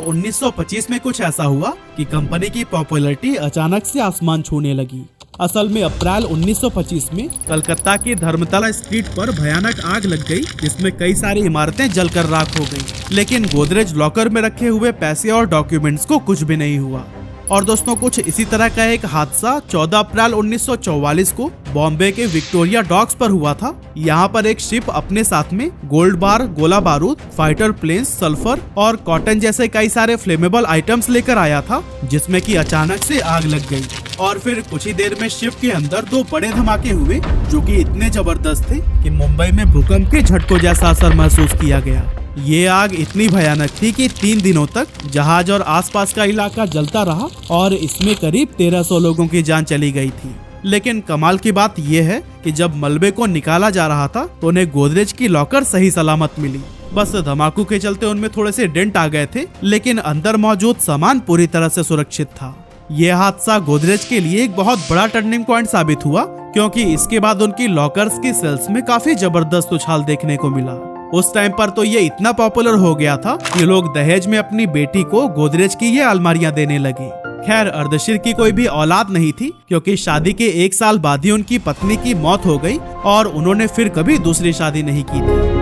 1925 में कुछ ऐसा हुआ कि कंपनी की पॉपुलैरिटी अचानक से आसमान छूने लगी। असल में अप्रैल 1925 में कलकत्ता की धर्मतला स्ट्रीट पर भयानक आग लग गई, जिसमें कई सारी इमारतें जलकर राख हो गई। लेकिन गोदरेज लॉकर में रखे हुए पैसे और डॉक्यूमेंट्स को कुछ भी नहीं हुआ। और दोस्तों, कुछ इसी तरह का एक हादसा 14 अप्रैल 1944 को बॉम्बे के विक्टोरिया डॉक्स पर हुआ था। यहाँ पर एक शिप अपने साथ में गोल्ड बार, गोला बारूद, फाइटर प्लेन्स, सल्फर और कॉटन जैसे कई सारे फ्लेमेबल आइटम्स लेकर आया था, जिसमें कि अचानक से आग लग गई। और फिर कुछ ही देर में शिप के अंदर दो बड़े धमाके हुए, जो कि इतने जबरदस्त थे कि मुंबई में भूकंप के झटकों जैसा असर महसूस किया गया। ये आग इतनी भयानक थी कि 3 दिनों तक जहाज और आसपास का इलाका जलता रहा और इसमें करीब 1300 लोगों की जान चली गई थी। लेकिन कमाल की बात यह है कि जब मलबे को निकाला जा रहा था तो उन्हें गोदरेज की लॉकर सही सलामत मिली। बस धमाकों के चलते उनमें थोड़े से डेंट आ गए थे, लेकिन अंदर मौजूद सामान पूरी तरह से सुरक्षित था। यह हादसा गोदरेज के लिए एक बहुत बड़ा टर्निंग पॉइंट साबित हुआ, क्योंकि इसके बाद उनकी लॉकर्स की सेल्स में काफी जबरदस्त उछाल देखने को मिला। उस टाइम पर तो ये इतना पॉपुलर हो गया था कि लोग दहेज में अपनी बेटी को गोदरेज की ये अलमारियां देने लगे। खैर, अर्देशीर की कोई भी औलाद नहीं थी, क्योंकि शादी के 1 साल बाद ही उनकी पत्नी की मौत हो गई और उन्होंने फिर कभी दूसरी शादी नहीं की थी।